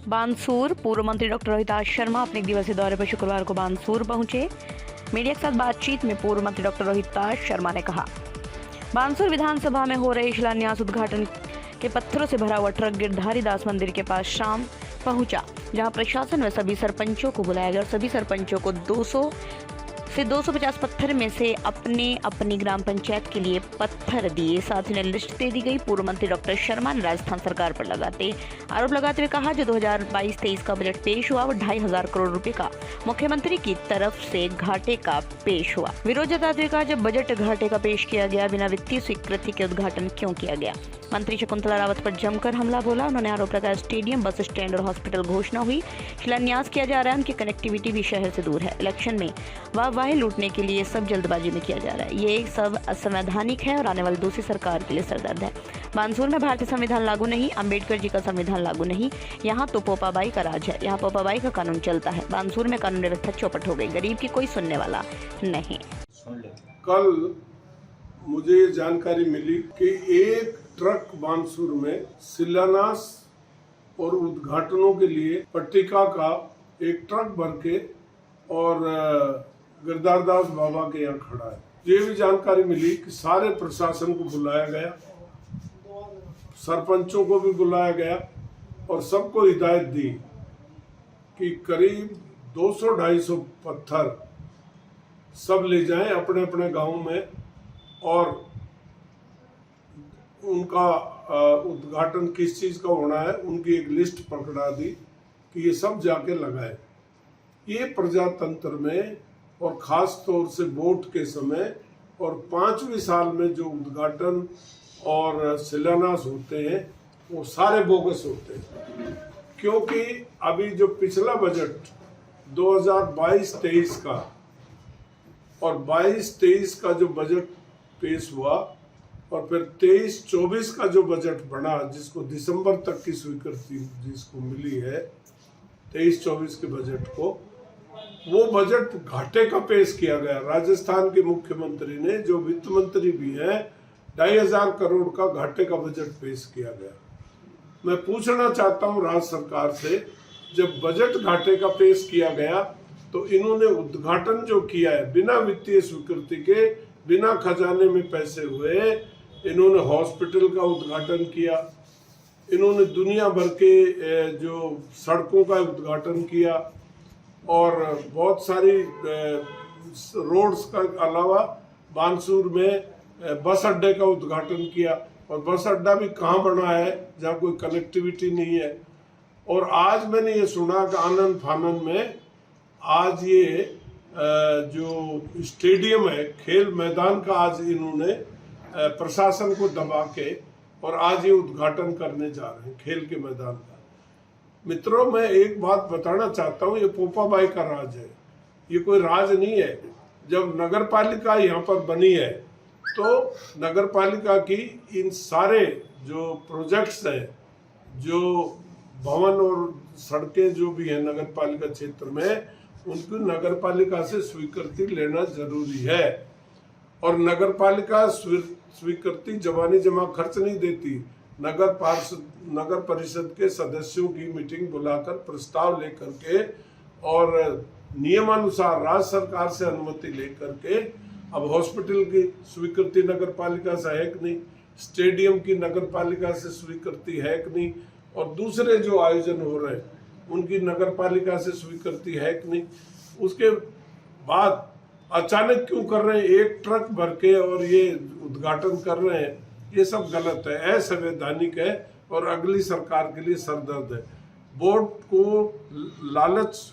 बानसूर पूर्व मंत्री डॉक्टर रोहिताश शर्मा अपने एक दिवसीय दौरे पर शुक्रवार को बानसूर पहुंचे। मीडिया के साथ बातचीत में पूर्व मंत्री डॉक्टर रोहिताश शर्मा ने कहा, बानसूर विधानसभा में हो रहे शिलान्यास उद्घाटन के पत्थरों से भरा हुआ ट्रक गिरधारी दास मंदिर के पास शाम पहुंचा, जहां प्रशासन व सभी सरपंचों को बुलाया गया और सभी सरपंचों को 200 से 250 पत्थर में से अपने अपनी ग्राम पंचायत के लिए पत्थर दिए। साथ ही लिस्ट दे दी गई। पूर्व मंत्री डॉक्टर शर्मा ने राजस्थान सरकार पर आरोप लगाते हुए कहा, जो 2022-23 का बजट पेश हुआ वो 2,500 करोड़ रुपए का मुख्यमंत्री की तरफ से घाटे का पेश हुआ। विरोध जताते हुए कहा, जब बजट घाटे का पेश किया गया, बिना वित्तीय स्वीकृति के उद्घाटन क्यों किया गया। मंत्री शकुंतला रावत पर जमकर हमला बोला। उन्होंने आरोप लगाया, स्टेडियम, बस स्टैंड और हॉस्पिटल घोषणा हुई, शिलान्यास किया जा रहा है, उनकी कनेक्टिविटी भी शहर से दूर है। इलेक्शन में वाहवाही लूटने के लिए सब जल्दबाजी में किया जा रहा है। ये सब असंवैधानिक है और आने वाली दूसरी सरकार के लिए सरदर्द है। बानसूर में भारतीय संविधान लागू नहीं, अंबेडकर जी का संविधान लागू नहीं, यहाँ तो पोपाबाई का राज है, यहाँ पोपाबाई का कानून चलता है। बानसूर में कानून व्यवस्था चौपट हो गई, गरीब की कोई सुनने वाला नहीं। कल मुझे जानकारी मिली कि एक ट्रक बानसूर में शिलान्यास और उद्घाटनों के लिए पट्टिका का एक ट्रक भर के और गिरधारदास बाबा के यहाँ खड़ा है। ये भी जानकारी मिली कि सारे प्रशासन को बुलाया गया, सरपंचों को भी बुलाया गया और सबको हिदायत दी कि करीब 200-250 पत्थर सब ले जाएं अपने अपने गांव में और उनका उद्घाटन किस चीज़ का होना है उनकी एक लिस्ट पकड़ा दी कि ये सब जाके लगाए। ये प्रजातंत्र में और ख़ास तौर से वोट के समय और 5वीं साल में जो उद्घाटन और शिलान्यास होते हैं वो सारे बोगस होते हैं, क्योंकि अभी जो पिछला बजट 2022-23 का और 22-23 का जो बजट पेश हुआ और फिर 23-24 का जो बजट बना, जिसको दिसंबर तक की स्वीकृति जिसको मिली है 23-24 के बजट को, वो बजट घाटे का पेश किया गया। राजस्थान के मुख्यमंत्री ने, जो वित्त मंत्री भी हैं, 2,500 करोड़ का घाटे का बजट पेश किया गया। मैं पूछना चाहता हूँ राज्य सरकार से, जब बजट घाटे का पेश किया गया तो इन्होंने उद्घाटन जो किया है बिना वित्तीय स्वीकृति के, बिना खजाने में पैसे हुए, इन्होंने हॉस्पिटल का उद्घाटन किया, इन्होंने दुनिया भर के जो सड़कों का उद्घाटन किया और बहुत सारी रोड्स का अलावा बानसूर में बस अड्डे का उद्घाटन किया। और बस अड्डा भी कहाँ बना है जहाँ कोई कनेक्टिविटी नहीं है। और आज मैंने ये सुना कि आनंद फानन में आज ये जो स्टेडियम है, खेल मैदान का, आज इन्होंने प्रशासन को दबा के और आज ये उद्घाटन करने जा रहे हैं खेल के मैदान का। मित्रों, मैं एक बात बताना चाहता हूँ, ये पोपाबाई का राज है, ये कोई राज नहीं है। जब नगर पालिका यहाँ पर बनी है तो नगर पालिका की इन सारे जो प्रोजेक्ट्स हैं, जो भवन और सड़कें जो भी हैं नगर पालिका क्षेत्र में, उनको नगर पालिका से स्वीकृति लेना जरूरी है। और नगर पालिका स्वीकृति जमानी जमा खर्च नहीं देती। नगर परिषद के सदस्यों की मीटिंग बुलाकर प्रस्ताव लेकर के और नियमानुसार राज्य सरकार से अनुमति लेकर के, अब हॉस्पिटल की स्वीकृति नगर पालिका से है कि नहीं, स्टेडियम की नगर पालिका से स्वीकृति है कि नहीं, और दूसरे जो आयोजन हो रहे हैं उनकी नगर पालिका से स्वीकृति है कि नहीं। उसके बाद अचानक क्यों कर रहे हैं, एक ट्रक भर के और ये उद्घाटन कर रहे हैं, ये सब गलत है, असंवैधानिक है और अगली सरकार के लिए सरदर्द है। बोर्ड को लालच,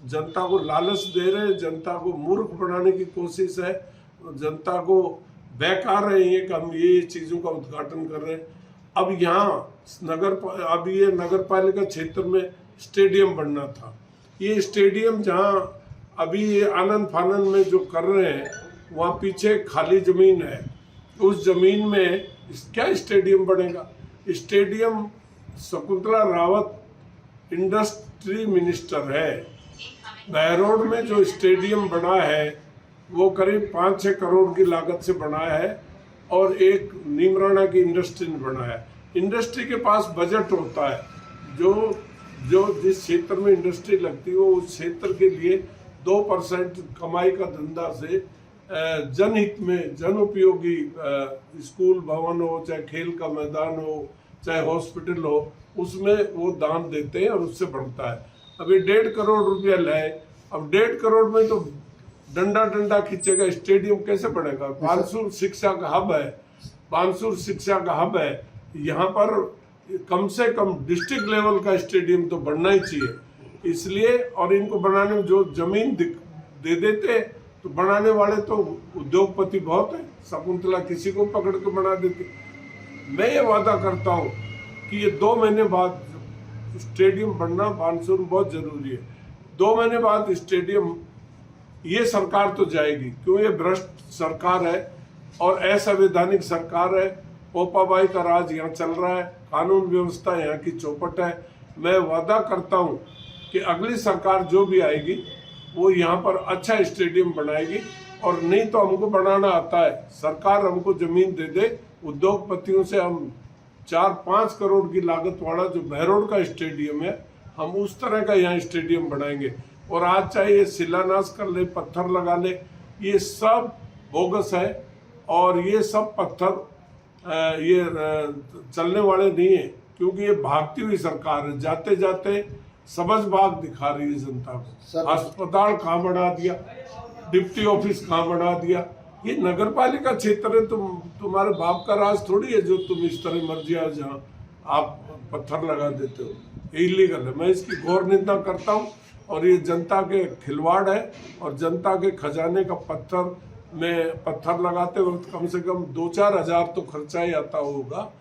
जनता को लालच दे रहे हैं, जनता को मूर्ख बनाने की कोशिश है, जनता को बहका रहे हैं कि हम ये चीज़ों का उद्घाटन कर रहे हैं। अब यहाँ ये नगर पालिका क्षेत्र में स्टेडियम बनना था। ये स्टेडियम जहाँ अभी ये आनंद फानन में जो कर रहे हैं, वहाँ पीछे खाली जमीन है, उस जमीन में क्या स्टेडियम बनेगा। Stadium Shakuntala Rawat industry minister है। बहरोड में जो स्टेडियम बना है वो करीब 5-6 करोड़ की लागत से बना है और एक नीमराणा की इंडस्ट्री ने बनाया है। इंडस्ट्री के पास बजट होता है जो जो जिस क्षेत्र में इंडस्ट्री लगती है वो उस क्षेत्र के लिए 2% कमाई का धंधा से जनहित में जन उपयोगी स्कूल भवन हो, चाहे खेल का मैदान हो, चाहे हॉस्पिटल हो, उसमें वो दान देते हैं और उससे बढ़ता है। अभी 1.5 करोड़ रुपया लाए, अब 1.5 करोड़ में तो डंडा खींचेगा, स्टेडियम कैसे बनेगा? बानसूर शिक्षा का हब है, बानसूर शिक्षा का हब है, यहाँ पर कम से कम डिस्ट्रिक्ट लेवल का स्टेडियम तो बनना ही चाहिए। इसलिए और इनको बनाने में जो जमीन दे देते तो बनाने वाले तो उद्योगपति बहुत है, शकुंतला किसी को पकड़ के बना देती। मैं ये वादा करता हूँ कि ये 2 महीने बाद स्टेडियम बनना बानसूर में बहुत जरूरी है। 2 महीने बाद स्टेडियम, ये सरकार तो जाएगी, क्यों? ये भ्रष्ट सरकार है और असंवैधानिक सरकार है। पोपाबाई का राज यहाँ चल रहा है, कानून व्यवस्था यहाँ की चौपट है। मैं वादा करता हूँ कि अगली सरकार जो भी आएगी वो यहाँ पर अच्छा स्टेडियम बनाएगी, और नहीं तो हमको बनाना आता है, सरकार हमको जमीन दे दे, उद्योगपतियों से हम 4-5 करोड़ की लागत वाला जो बहरोड का स्टेडियम है, हम उस तरह का यहाँ स्टेडियम बनाएंगे। और आज चाहे ये शिलान्यास कर ले, पत्थर लगा ले, ये सब बोगस है और ये सब पत्थर ये चलने वाले नहीं है, क्योंकि ये भागती हुई सरकार है। जाते जाते सबज बाग दिखा रही है जनता को। अस्पताल कहाँ बना दिया, डिप्टी ऑफिस कहाँ बना दिया। ये नगर पालिका क्षेत्र है, तुम्हारे बाप का राज थोड़ी है जो तुम इस तरह मर्जी आ जहाँ आप पत्थर लगा देते हो। ये इलीगल है, मैं इसकी घोर निंदा करता हूँ। और ये जनता के खिलवाड़ है, और जनता के खजाने का पत्थर लगाते वक्त कम से कम 2-4 हज़ार तो खर्चा ही आता होगा।